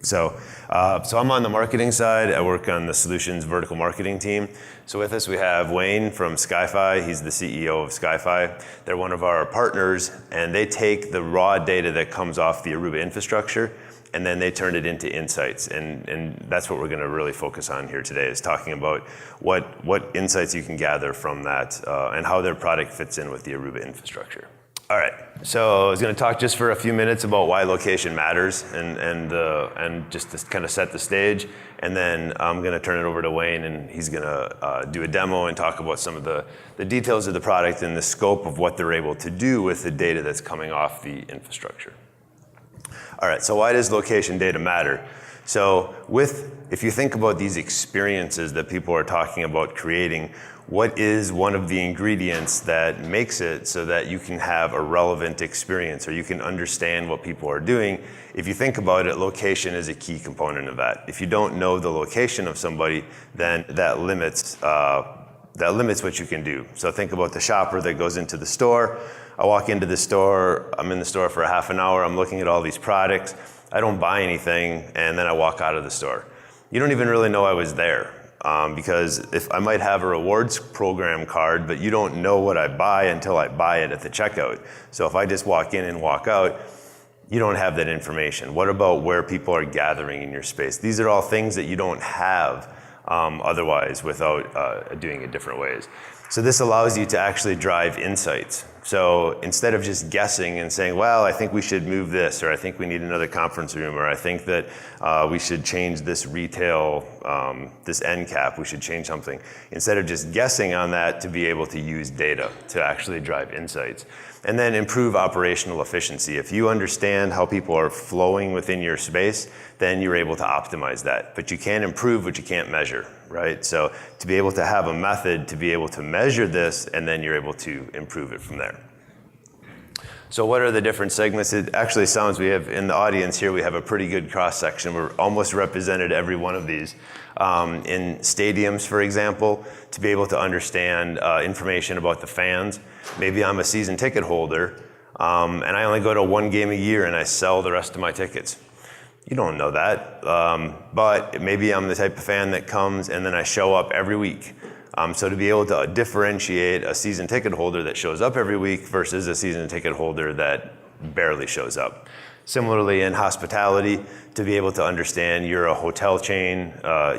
So I'm on the marketing side. I work on the solutions vertical marketing team. So with us we have Wayne from Skyfii. He's the CEO of Skyfii. They're one of our partners, and they take the raw data that comes off the Aruba infrastructure, and then they turn it into insights. And that's what we're going to really focus on here today, is talking about what insights you can gather from that and how their product fits in with the Aruba infrastructure. All right, so I was going to talk just for a few minutes about why location matters and just to kind of set the stage, and then I'm going to turn it over to Wayne, and he's going to do a demo and talk about some of the details of the product and the scope of what they're able to do with the data that's coming off the infrastructure. All right, so why does location data matter? So if you think about these experiences that people are talking about creating, what is one of the ingredients that makes it so that you can have a relevant experience or you can understand what people are doing? If you think about it, location is a key component of that. If you don't know the location of somebody, then that limits what you can do. So think about the shopper that goes into the store. I walk into the store, I'm in the store for a half an hour, I'm looking at all these products, I don't buy anything, and then I walk out of the store. You don't even really know I was there. Because if I might have a rewards program card, but you don't know what I buy until I buy it at the checkout. So if I just walk in and walk out, you don't have that information. What about where people are gathering in your space? These are all things that you don't have otherwise without doing it different ways. So this allows you to actually drive insights. So instead of just guessing and saying, well, I think we should move this, or I think we need another conference room, or I think that we should change this retail, this end cap, we should change something. Instead of just guessing on that, to be able to use data to actually drive insights. And then improve operational efficiency. If you understand how people are flowing within your space, then you're able to optimize that. But you can't improve what you can't measure, right? So to be able to have a method to be able to measure this, and then you're able to improve it from there. So what are the different segments? It actually sounds, we have in the audience here, we have a pretty good cross section. We're almost represented every one of these. In stadiums, for example, to be able to understand information about the fans. Maybe I'm a season ticket holder, and I only go to one game a year and I sell the rest of my tickets. You don't know that, but maybe I'm the type of fan that comes and then I show up every week. So to be able to differentiate a season ticket holder that shows up every week versus a season ticket holder that barely shows up. Similarly in hospitality, to be able to understand you're a hotel chain,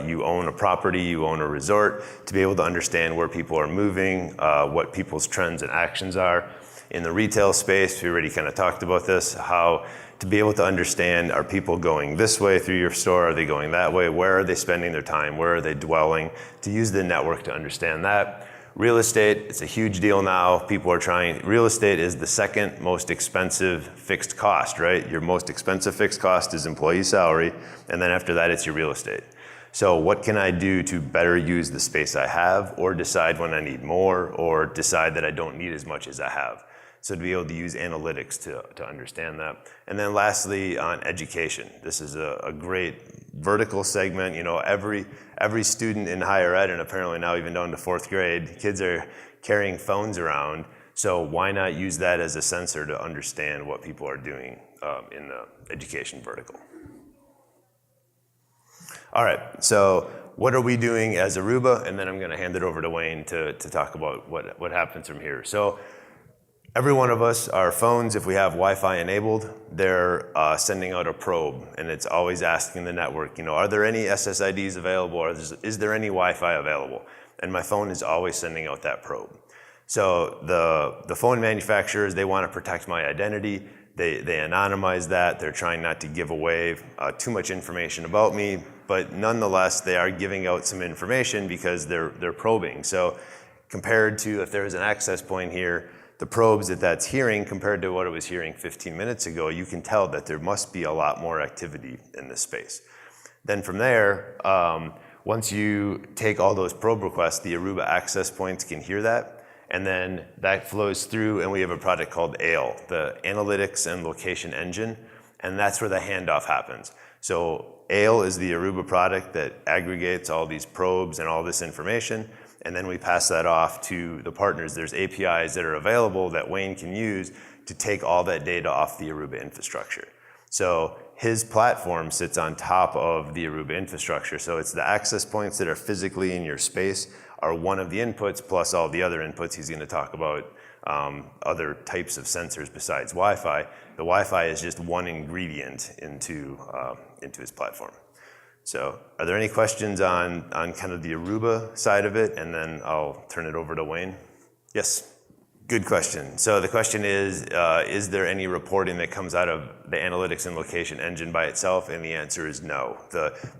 you own a property, you own a resort, to be able to understand where people are moving, what people's trends and actions are. In the retail space, we already kind of talked about this, how to be able to understand, are people going this way through your store, are they going that way, where are they spending their time, where are they dwelling, to use the network to understand that. Real estate, it's a huge deal now. People are trying, real estate is the second most expensive fixed cost, right? Your most expensive fixed cost is employee salary, and then after that it's your real estate. So what can I do to better use the space I have, or decide when I need more, or decide that I don't need as much as I have? So to be able to use analytics to understand that. And then lastly, on education. This is a great vertical segment. You know, every student in higher ed, and apparently now even down to 4th grade, kids are carrying phones around. So why not use that as a sensor to understand what people are doing in the education vertical? All right, so what are we doing as Aruba? And then I'm gonna hand it over to Wayne to talk about what happens from here. So every one of us, our phones, if we have Wi-Fi enabled, they're sending out a probe, and it's always asking the network, you know, are there any SSIDs available, or is there any Wi-Fi available? And my phone is always sending out that probe. So the phone manufacturers, they want to protect my identity. They anonymize that. They're trying not to give away too much information about me, but nonetheless, they are giving out some information because they're probing. So compared to if there's an access point here, the probes that's hearing compared to what it was hearing 15 minutes ago, you can tell that there must be a lot more activity in this space. Then from there, once you take all those probe requests, the Aruba access points can hear that, and then that flows through, and we have a product called ALE, the Analytics and Location Engine, and that's where the handoff happens. So ALE is the Aruba product that aggregates all these probes and all this information, and then we pass that off to the partners. There's APIs that are available that Wayne can use to take all that data off the Aruba infrastructure. So his platform sits on top of the Aruba infrastructure. So it's the access points that are physically in your space are one of the inputs plus all the other inputs. He's going to talk about other types of sensors besides Wi-Fi. The Wi-Fi is just one ingredient into his platform. So are there any questions on kind of the Aruba side of it? And then I'll turn it over to Wayne. Yes. Good question. So the question is there any reporting that comes out of the analytics and location engine by itself? And the answer is no.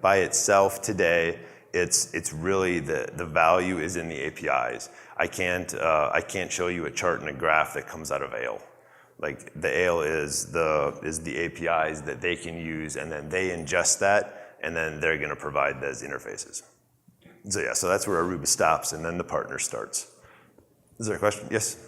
By itself today, it's really the value is in the APIs. I can't show you a chart and a graph that comes out of Ale. Like the Ale is the APIs that they can use, and then they ingest that, and then they're going to provide those interfaces. So yeah, so that's where Aruba stops, and then the partner starts. Is there a question? Yes.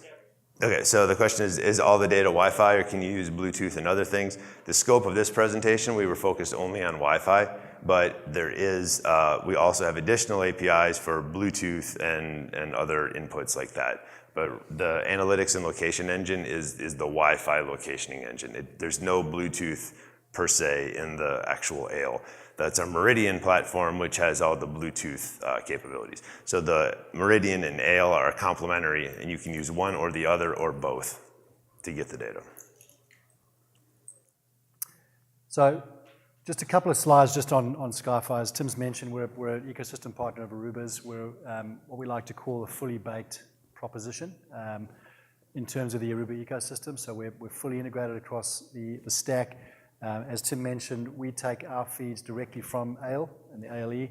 Okay, so the question is all the data Wi-Fi, or can you use Bluetooth and other things? The scope of this presentation, we were focused only on Wi-Fi, but there is, we also have additional APIs for Bluetooth and other inputs like that. But the analytics and location engine is the Wi-Fi locationing engine. There's no Bluetooth per se in the actual Ale. That's our Meridian platform, which has all the Bluetooth capabilities. So the Meridian and Ale are complementary, and you can use one or the other or both to get the data. So just a couple of slides just on Skyfii. As Tim's mentioned, we're an ecosystem partner of Aruba's. We're what we like to call a fully baked proposition in terms of the Aruba ecosystem. So we're fully integrated across the stack. As Tim mentioned, we take our feeds directly from Ale and the ALE,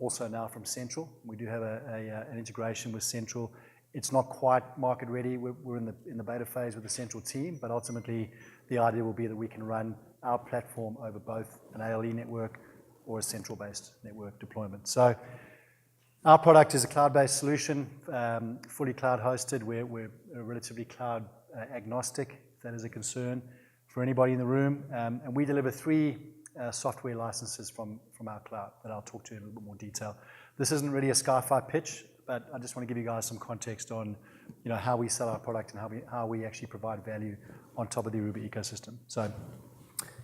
also now from Central. We do have an integration with Central. It's not quite market ready. We're in the beta phase with the Central team, but ultimately the idea will be that we can run our platform over both an ALE network or a Central-based network deployment. So our product is a cloud-based solution, fully cloud-hosted. We're relatively cloud agnostic, if that is a concern for anybody in the room, and we deliver 3 software licenses from our cloud that I'll talk to in a little bit more detail. This isn't really a Skyfii pitch, but I just want to give you guys some context on how we sell our product and how we actually provide value on top of the Aruba ecosystem. So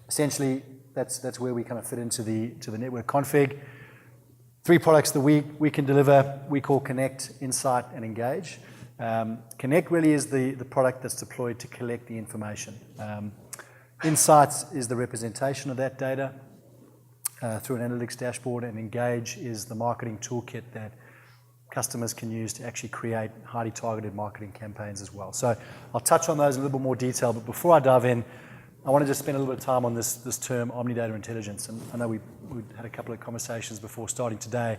essentially, that's where we kind of fit into the network config. 3 products that we can deliver, we call Connect, Insight, and Engage. Connect really is the product that's deployed to collect the information. Insights is the representation of that data through an analytics dashboard, and Engage is the marketing toolkit that customers can use to actually create highly targeted marketing campaigns as well. So I'll touch on those in a little bit more detail, but before I dive in, I want to just spend a little bit of time on this term omnidata intelligence. And I know we had a couple of conversations before starting today.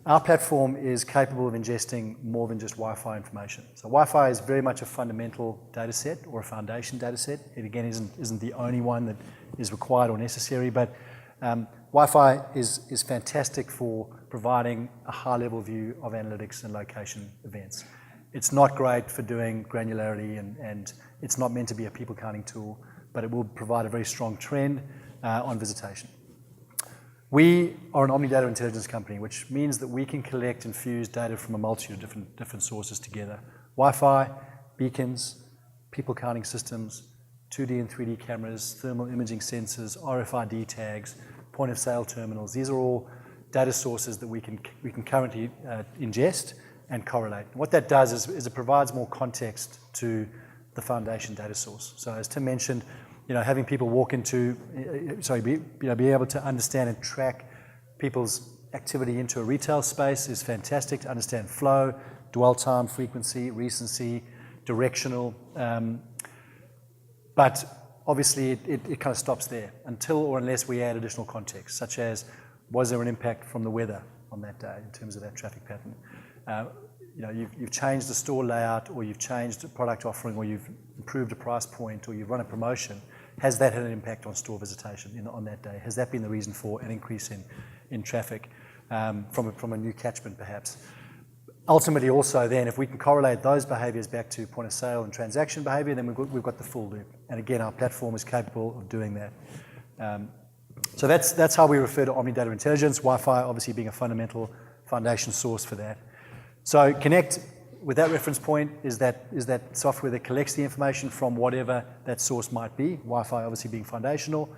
Our platform is capable of ingesting more than just Wi-Fi information. So Wi-Fi is very much a fundamental data set or a foundation data set. It again isn't the only one that is required or necessary, but Wi-Fi is fantastic for providing a high-level view of analytics and location events. It's not great for doing granularity, and it's not meant to be a people counting tool, but it will provide a very strong trend on visitation. We are an omnidata intelligence company, which means that we can collect and fuse data from a multitude of different sources together. Wi-Fi, beacons, people counting systems, 2D and 3D cameras, thermal imaging sensors, RFID tags, point of sale terminals. These are all data sources that we can currently ingest and correlate. And what that does is it provides more context to the foundation data source. So as Tim mentioned, having people walk into, be able to understand and track people's activity into a retail space is fantastic. To understand flow, dwell time, frequency, recency, directional. But obviously it kind of stops there until or unless we add additional context, such as was there an impact from the weather on that day in terms of that traffic pattern. You've changed the store layout, or you've changed a product offering, or you've improved a price point, or you've run a promotion. Has that had an impact on store visitation on that day? Has that been the reason for an increase in traffic from a new catchment perhaps? Ultimately also then, if we can correlate those behaviors back to point of sale and transaction behavior, then we've got the full loop. And again, our platform is capable of doing that. So that's how we refer to omnidata intelligence, Wi-Fi obviously being a fundamental foundation source for that. So Connect with that reference point is that software that collects the information from whatever that source might be, Wi-Fi obviously being foundational.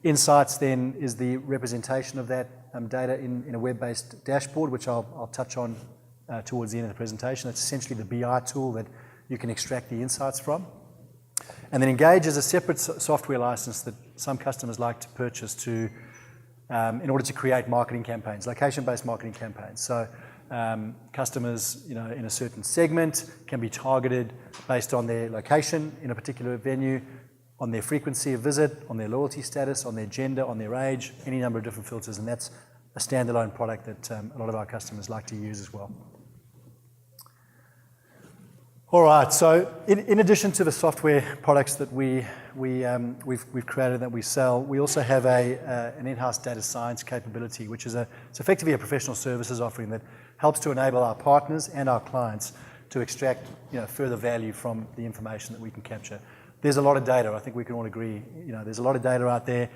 Insights then is the representation of that data in a web-based dashboard, which I'll touch on towards the end of the presentation. It's essentially the BI tool that you can extract the insights from. And then Engage is a separate software license that some customers like to purchase to in order to create marketing campaigns, location-based marketing campaigns. So customers, in a certain segment can be targeted based on their location in a particular venue, on their frequency of visit, on their loyalty status, on their gender, on their age, any number of different filters, and that's a standalone product that a lot of our customers like to use as well. All right, so in addition to the software products that we've created that we sell, we also have an in-house data science capability, which is it's effectively a professional services offering that helps to enable our partners and our clients to extract further value from the information that we can capture. There's a lot of data. I think we can all agree. There's a lot of data out there.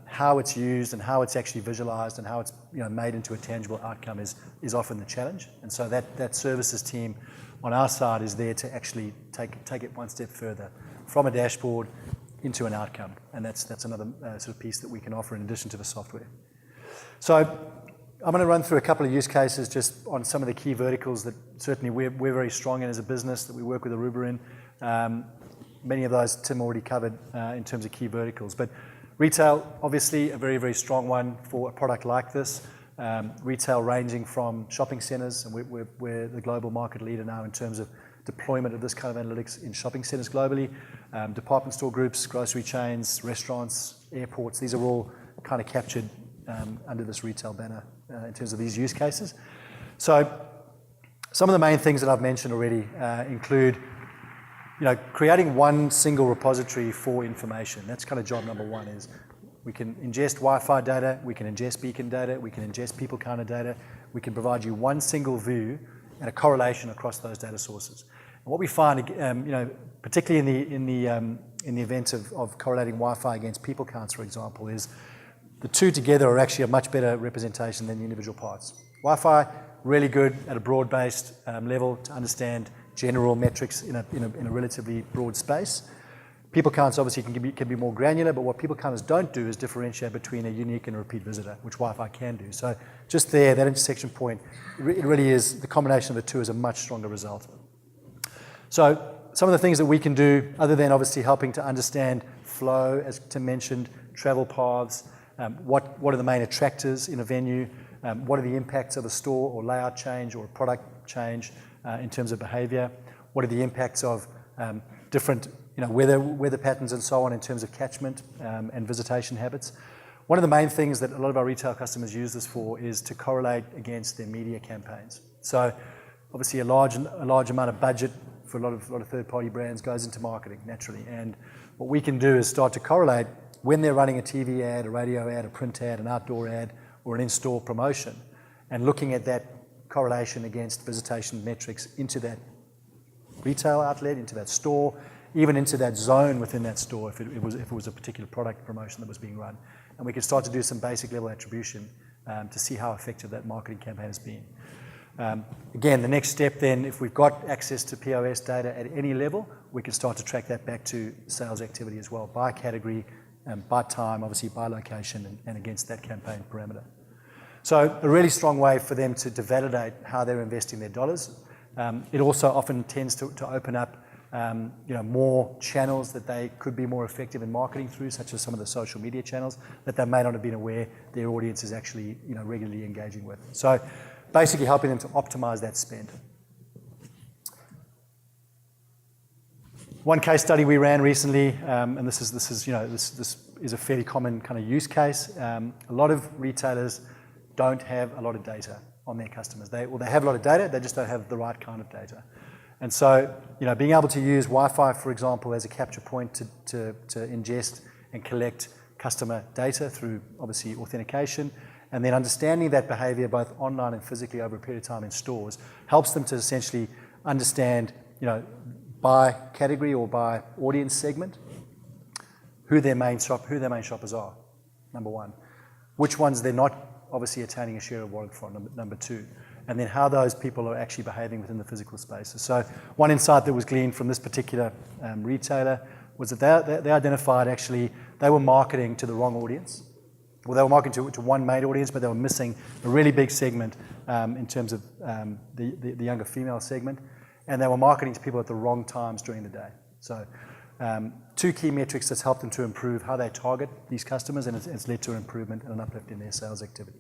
How it's used and how it's actually visualized and how it's made into a tangible outcome is often the challenge. And so that services team on our side is there to actually take it one step further from a dashboard into an outcome. And that's another sort of piece that we can offer in addition to the software. So I'm going to run through a couple of use cases just on some of the key verticals that certainly we're very strong in as a business that we work with Aruba in. Many of those Tim already covered in terms of key verticals. But retail, obviously, a very, very strong one for a product like this. Retail ranging from shopping centers, and we're the global market leader now in terms of deployment of this kind of analytics in shopping centers globally. Department store groups, grocery chains, restaurants, airports, these are all kind of captured under this retail banner in terms of these use cases. So some of the main things that I've mentioned already include creating one single repository for information. That's kind of job number one. Is we can ingest Wi-Fi data, we can ingest beacon data, we can ingest people counter data. We can provide you one single view and a correlation across those data sources. And what we find, particularly in the event of correlating Wi-Fi against people counts, for example, is the two together are actually a much better representation than the individual parts. Wi-Fi, really good at a broad-based level to understand general metrics in a relatively broad space. People counts obviously can be more granular, but what people counters don't do is differentiate between a unique and a repeat visitor, which Wi-Fi can do. So just there, that intersection point, it really is, the combination of the two is a much stronger result. So some of the things that we can do, other than obviously helping to understand flow, as Tim mentioned, travel paths, what are the main attractors in a venue, what are the impacts of a store or layout change or a product change in terms of behavior, what are the impacts of different weather patterns and so on in terms of catchment and visitation habits. One of the main things that a lot of our retail customers use this for is to correlate against their media campaigns. So obviously a large amount of budget for a lot of third-party brands goes into marketing naturally. And what we can do is start to correlate when they're running a TV ad, a radio ad, a print ad, an outdoor ad, or an in-store promotion, and looking at that correlation against visitation metrics into that retail outlet, into that store, even into that zone within that store if it was a particular product promotion that was being run. And we can start to do some basic level attribution to see how effective that marketing campaign has been. Again, the next step then, if we've got access to POS data at any level, we can start to track that back to sales activity as well, by category, by time, obviously by location, and against that campaign parameter. So a really strong way for them to validate how they're investing their dollars. It also often tends to open up more channels that they could be more effective in marketing through, such as some of the social media channels that they may not have been aware their audience is actually regularly engaging with. So basically helping them to optimize that spend. One case study we ran recently, and this is a fairly common kind of use case. A lot of retailers don't have a lot of data on their customers. They have a lot of data, they just don't have the right kind of data. And so, being able to use Wi-Fi, for example, as a capture point to ingest and collect customer data through, obviously, authentication, and then understanding that behavior both online and physically over a period of time in stores helps them to essentially understand, by category or by audience segment, who their main shoppers are, number one. Which ones they're not obviously attaining a share of wallet from, number two. and then how those people are actually behaving within the physical spaces. So one insight that was gleaned from this particular retailer was that they identified actually they were marketing to the wrong audience. Well, they were marketing to one main audience, but they were missing a really big segment in terms of the younger female segment, and they were marketing to people at the wrong times during the day. So two key metrics that's helped them to improve how they target these customers, and it's led to an improvement and an uplift in their sales activity.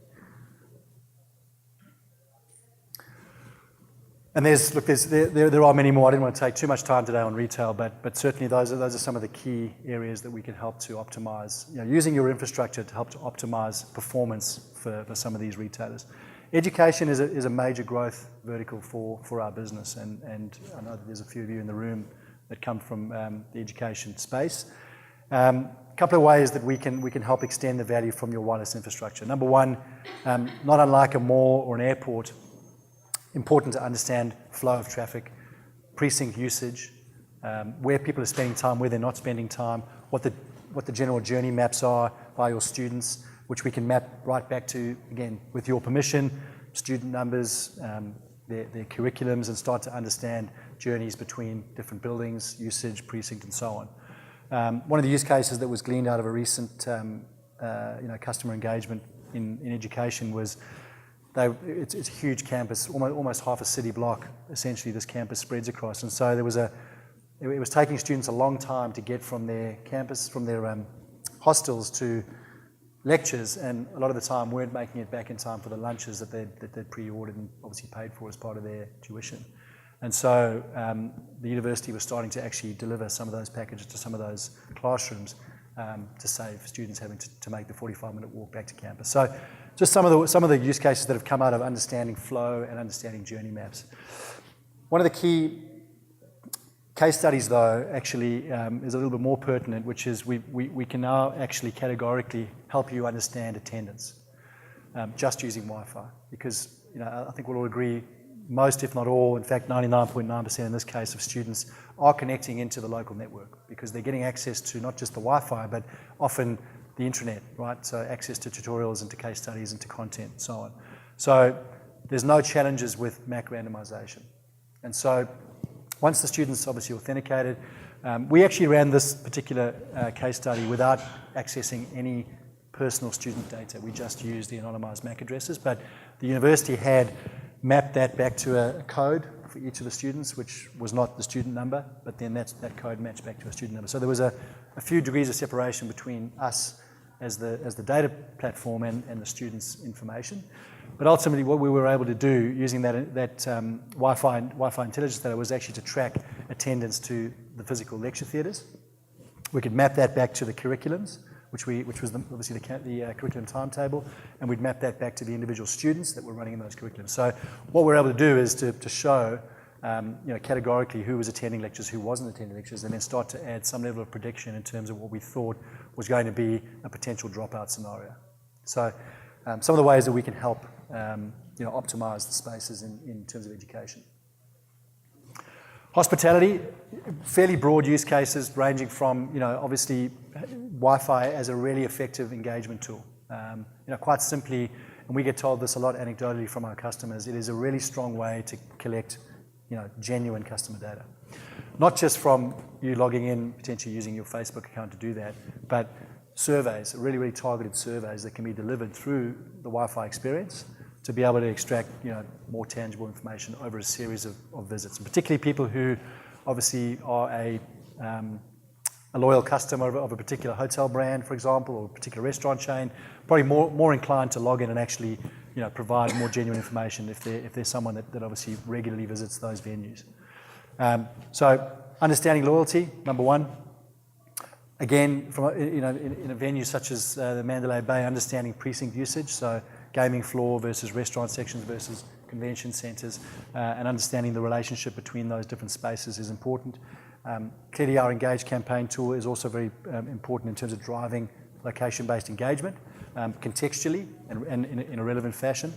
And there are many more. I didn't want to take too much time today on retail, but certainly those are some of the key areas that we can help to optimize, using your infrastructure to help to optimize performance for some of these retailers. Education is a major growth vertical for our business, and I know that there's a few of you in the room that come from the education space. A couple of ways that we can help extend the value from your wireless infrastructure. Number one, not unlike a mall or an airport, important to understand flow of traffic, precinct usage, where people are spending time, where they're not spending time, what the general journey maps are by your students, which we can map right back to, again, with your permission, student numbers, their curriculums, and start to understand journeys between different buildings, usage, precinct, and so on. One of the use cases that was gleaned out of a recent customer engagement in education was it's a huge campus, almost half a city block, essentially this campus spreads across. And so it was taking students a long time to get from their campus, from their hostels to lectures, and a lot of the time weren't making it back in time for the lunches that they'd pre-ordered and obviously paid for as part of their tuition. And so the university was starting to actually deliver some of those packages to some of those classrooms to save students having to make the 45-minute walk back to campus. So just some of the use cases that have come out of understanding flow and understanding journey maps. One of the key case studies, though, actually is a little bit more pertinent, which is we can now actually categorically help you understand attendance just using Wi-Fi, because I think we'll all agree most, if not all, in fact 99.9% in this case of students are connecting into the local network because they're getting access to not just the Wi-Fi, but often the intranet, right? So access to tutorials and to case studies and to content and so on. So there's no challenges with MAC randomization. And so once the student's obviously authenticated, we actually ran this particular case study without accessing any personal student data. We just used the anonymized MAC addresses, but the university had mapped that back to a code for each of the students, which was not the student number, but then that code matched back to a student number. So there was a few degrees of separation between us as the data platform and the students' information. But ultimately what we were able to do using that Wi-Fi intelligence data was actually to track attendance to the physical lecture theatres. We could map that back to the curriculums, which was obviously the curriculum timetable, and we'd map that back to the individual students that were running in those curriculums. So what we're able to do is to show categorically who was attending lectures, who wasn't attending lectures, and then start to add some level of prediction in terms of what we thought was going to be a potential dropout scenario. So some of the ways that we can help optimize the spaces in terms of education. Hospitality, fairly broad use cases ranging from, obviously Wi-Fi as a really effective engagement tool. Quite simply, and we get told this a lot anecdotally from our customers, it is a really strong way to collect, genuine customer data. Not just from you logging in, potentially using your Facebook account to do that, but surveys, really, really targeted surveys that can be delivered through the Wi-Fi experience to be able to extract, more tangible information over a series of visits. And particularly people who obviously are a loyal customer of a particular hotel brand, for example, or a particular restaurant chain, probably more inclined to log in and actually, provide more genuine information if there's someone that obviously regularly visits those venues. So understanding loyalty, number one. Again, from in a venue such as the Mandalay Bay, understanding precinct usage, so gaming floor versus restaurant sections versus convention centres, and understanding the relationship between those different spaces is important. Clearly, our Engage campaign tool is also very important in terms of driving location-based engagement, contextually and in a relevant fashion.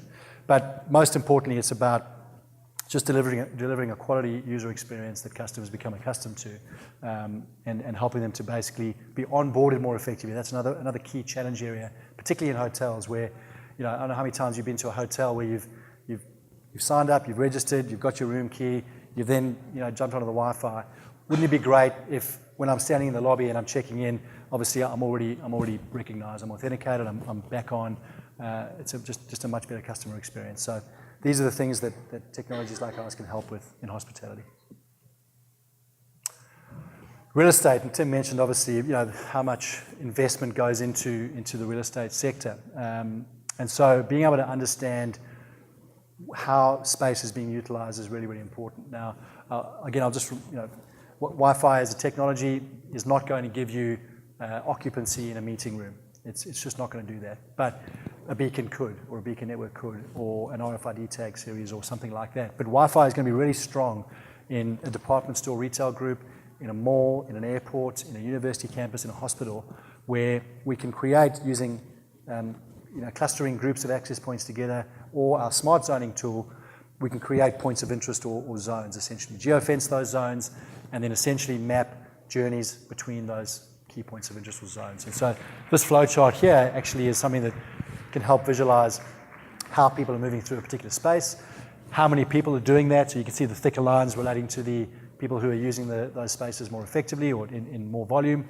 But most importantly, it's about just delivering a quality user experience that customers become accustomed to, and helping them to basically be onboarded more effectively. That's another key challenge area, particularly in hotels where, I don't know how many times you've been to a hotel where you've you've signed up, you've registered, you've got your room key, you've then jumped onto the Wi-Fi. Wouldn't it be great if when I'm standing in the lobby and I'm checking in, obviously I'm already recognized, I'm authenticated, I'm back on. It's just a much better customer experience. So these are the things that technologies like ours can help with in hospitality. Real estate, and Tim mentioned obviously how much investment goes into the real estate sector. And so being able to understand how space is being utilized is really, really important. Now, again, I'll just, Wi-Fi as a technology is not going to give you occupancy in a meeting room. It's just not going to do that. But a beacon could, or a beacon network could, or an RFID tag series or something like that. But Wi-Fi is going to be really strong in a department store retail group, in a mall, in an airport, in a university campus, in a hospital, where we can create using clustering groups of access points together, or our smart zoning tool, we can create points of interest or zones, essentially. Geofence those zones, and then essentially map journeys between those key points of interest or zones. And so this flowchart here actually is something that can help visualize how people are moving through a particular space, how many people are doing that, so you can see the thicker lines relating to the people who are using those spaces more effectively or in more volume,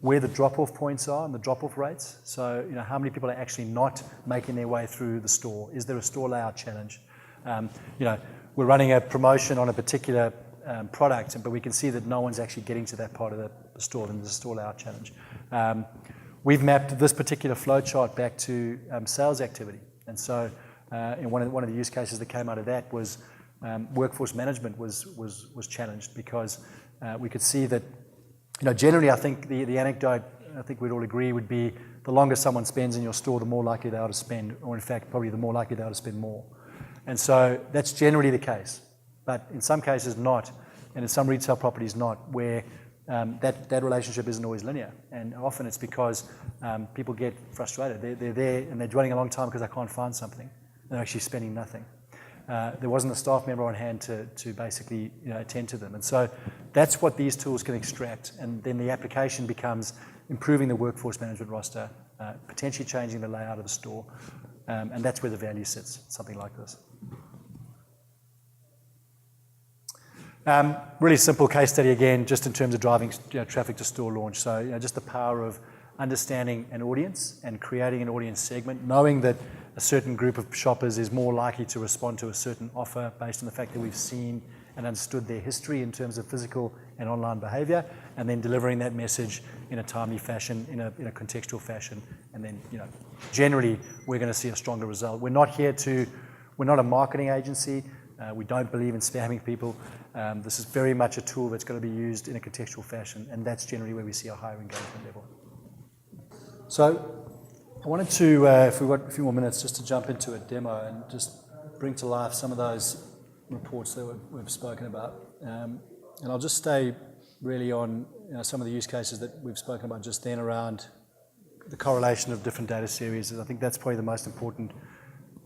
where the drop-off points are and the drop-off rates. So, how many people are actually not making their way through the store? Is there a store layout challenge? We're running a promotion on a particular product, but we can see that no one's actually getting to that part of the store, then there's a store layout challenge. We've mapped this particular flowchart back to sales activity. And so in one of the use cases that came out of that was workforce management was challenged because we could see that, generally I think the anecdote, I think we'd all agree, would be the longer someone spends in your store, the more likely they are to spend, or in fact, probably the more likely they are to spend more. And so that's generally the case, but in some cases not, and in some retail properties not, where that relationship isn't always linear. And often it's because people get frustrated. They're there and they're dwelling a long time because they can't find something. They're actually spending nothing. There wasn't a staff member on hand to basically attend to them. And so that's what these tools can extract. And then the application becomes improving the workforce management roster, potentially changing the layout of the store. And that's where the value sits, something like this. Really simple case study again, just in terms of driving traffic to store launch. So just the power of understanding an audience and creating an audience segment, knowing that a certain group of shoppers is more likely to respond to a certain offer based on the fact that we've seen and understood their history in terms of physical and online behavior, and then delivering that message in a timely fashion, in a contextual fashion, and then generally we're going to see a stronger result. We're not a marketing agency. We don't believe in spamming people. This is very much a tool that's going to be used in a contextual fashion, and that's generally where we see a higher engagement level. So I wanted to, if we've got a few more minutes, just to jump into a demo and just bring to life some of those reports that we've spoken about. And I'll just stay really on some of the use cases that we've spoken about just then around the correlation of different data series. I think that's probably the most important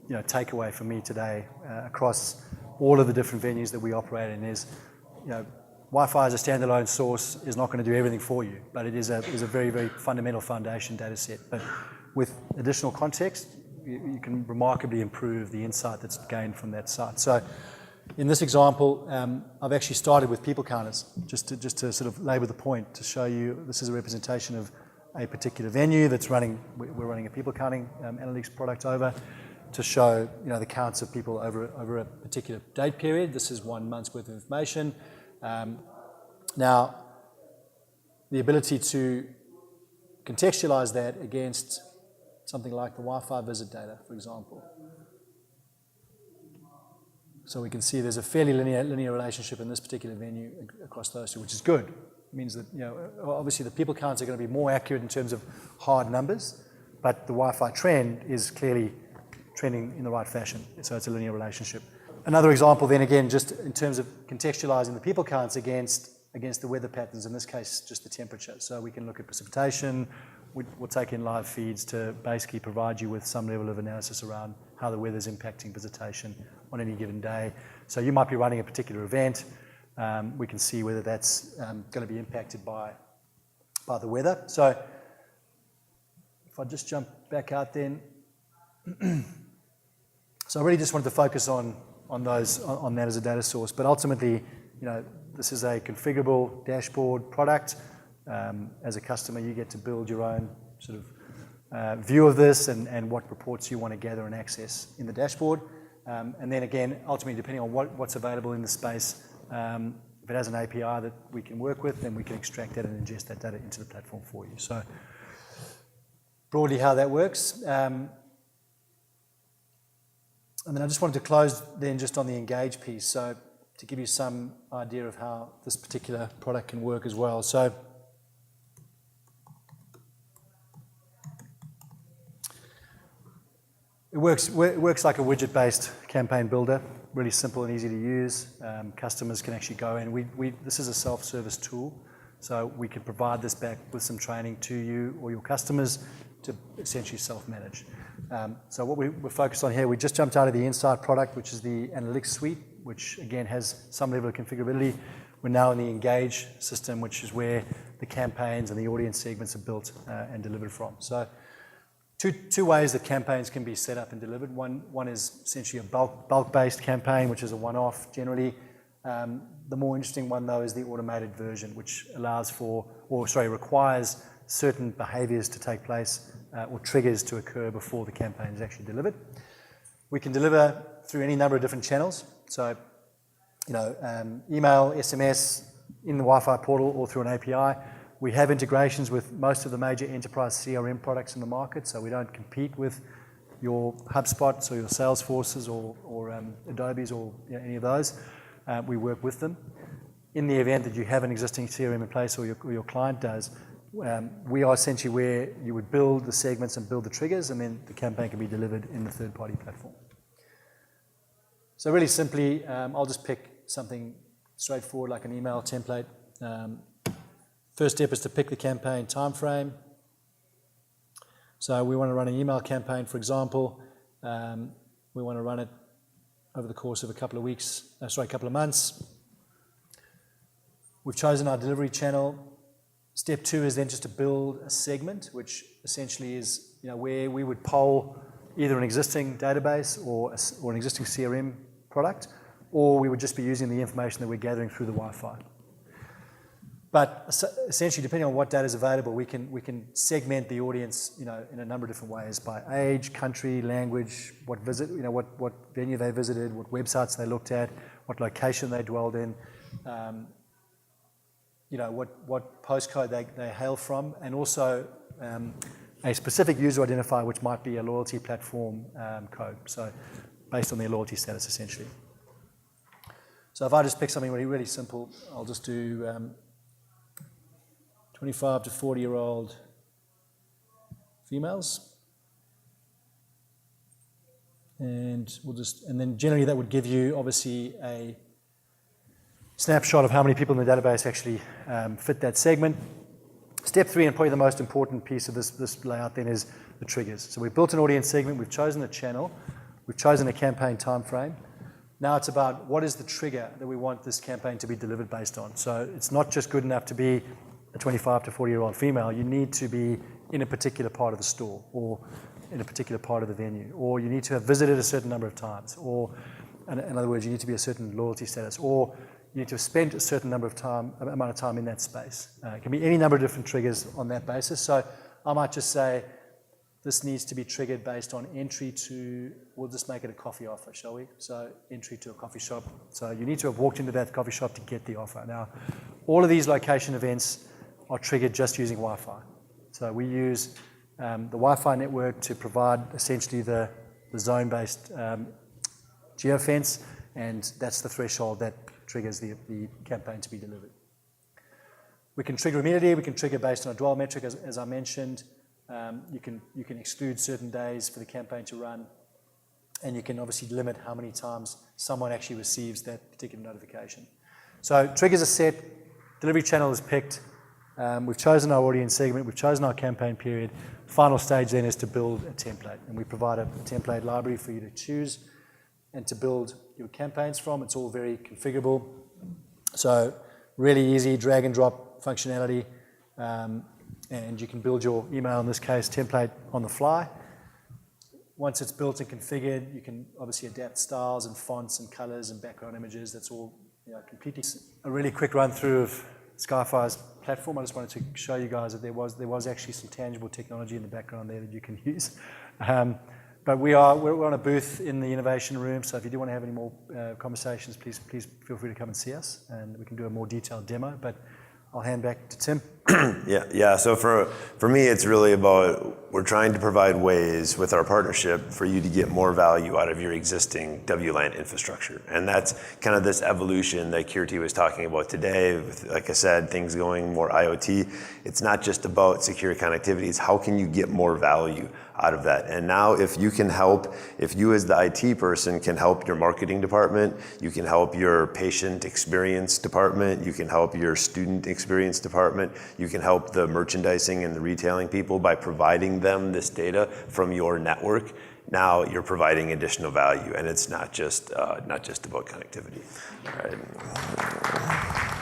takeaway for me today across all of the different venues that we operate in is, Wi-Fi as a standalone source is not going to do everything for you, but it is a very, very fundamental foundation data set. But with additional context, you can remarkably improve the insight that's gained from that site. So in this example, I've actually started with people counters, just to sort of labor the point, to show you this is a representation of a particular venue that's running, we're running a people counting analytics product over, to show the counts of people over a particular date period. This is 1 month's worth of information. Now, the ability to contextualize that against something like the Wi-Fi visit data, for example. So we can see there's a fairly linear relationship in this particular venue across those two, which is good. It means that obviously the people counts are going to be more accurate in terms of hard numbers, but the Wi-Fi trend is clearly trending in the right fashion. So it's a linear relationship. Another example then again, just in terms of contextualizing the people counts against the weather patterns, in this case just the temperature. So we can look at precipitation, we'll take in live feeds to basically provide you with some level of analysis around how the weather's impacting visitation on any given day. So you might be running a particular event, we can see whether that's going to be impacted by the weather. So if I just jump back out then, so I really just wanted to focus on on that as a data source. But ultimately, this is a configurable dashboard product. As a customer, you get to build your own sort of view of this and what reports you want to gather and access in the dashboard. And then again, ultimately, depending on what's available in the space, if it has an API that we can work with, then we can extract that and ingest that data into the platform for you. So broadly how that works. And then I just wanted to close then just on the engage piece, so to give you some idea of how this particular product can work as well. So it works like a widget-based campaign builder, really simple and easy to use. Customers can actually go in. This is a self-service tool, so we can provide this back with some training to you or your customers to essentially self-manage. So what we're focused on here, we just jumped out of the Insight product, which is the analytics suite, which again has some level of configurability. We're now in the Engage system, which is where the campaigns and the audience segments are built and delivered from. So two ways that campaigns can be set up and delivered. One is essentially a bulk-based campaign, which is a one-off generally. The more interesting one, though, is the automated version, which requires certain behaviors to take place or triggers to occur before the campaign is actually delivered. We can deliver through any number of different channels. So, email, SMS, in the Wi-Fi portal, or through an API. We have integrations with most of the major enterprise CRM products in the market, so we don't compete with your HubSpots or your Salesforces or Adobes or any of those. We work with them. In the event that you have an existing CRM in place or your client does, we are essentially where you would build the segments and build the triggers, and then the campaign can be delivered in the third-party platform. So really simply, I'll just pick something straightforward like an email template. First step is to pick the campaign time frame. So we want to run an email campaign, for example. We want to run it over the course of a couple of months. We've chosen our delivery channel. Step 2 is then just to build a segment, which essentially is where we would poll either an existing database or an existing CRM product, or we would just be using the information that we're gathering through the Wi-Fi. But essentially, depending on what data is available, we can segment the audience, in a number of different ways by age, country, language, what venue they visited, what websites they looked at, what location they dwelled in, what postcode they hail from, and also a specific user identifier, which might be a loyalty platform code, so based on their loyalty status, essentially. So if I just pick something really, really simple, I'll just do 25 to 40-year-old females, and then generally that would give you obviously a snapshot of how many people in the database actually fit that segment. Step 3, and probably the most important piece of this layout then, is the triggers. So we've built an audience segment, we've chosen a channel, we've chosen a campaign time frame. Now it's about what is the trigger that we want this campaign to be delivered based on. So it's not just good enough to be a 25 to 40-year-old female. You need to be in a particular part of the store or in a particular part of the venue, or you need to have visited a certain number of times, or in other words, you need to be a certain loyalty status, or you need to have spent a certain amount of time in that space. It can be any number of different triggers on that basis. So I might just say this needs to be triggered based on entry to, we'll just make it a coffee offer, shall we? So entry to a coffee shop. So you need to have walked into that coffee shop to get the offer. Now, all of these location events are triggered just using Wi-Fi. So we use the Wi-Fi network to provide essentially the zone-based geofence, and that's the threshold that triggers the campaign to be delivered. We can trigger immediately, we can trigger based on a dwell metric, as I mentioned. You can exclude certain days for the campaign to run, and you can obviously limit how many times someone actually receives that particular notification. So triggers are set, delivery channel is picked, we've chosen our audience segment, we've chosen our campaign period. Final stage then is to build a template, and we provide a template library for you to choose and to build your campaigns from. It's all very configurable. So really easy drag and drop functionality, and you can build your email, in this case, template on the fly. once it's built and configured, you can obviously adapt styles and fonts and colors and background images. That's all completely. A really quick run through of Skyfii's platform. I just wanted to show you guys that there was actually some tangible technology in the background there that you can use. But we're on a booth in the innovation room, so if you do want to have any more conversations, please feel free to come and see us, and we can do a more detailed demo. But I'll hand back to Tim. Yeah. So for me, it's really about, we're trying to provide ways with our partnership for you to get more value out of your existing WLAN infrastructure. And that's kind of this evolution that Kirti was talking about today. With, like I said, things going more IoT. It's not just about secure connectivity, it's how can you get more value out of that. And now if you can help, if you as the IT person can help your marketing department, you can help your patient experience department, you can help your student experience department, you can help the merchandising and the retailing people by providing them this data from your network. Now you're providing additional value, and it's not just about connectivity. All right.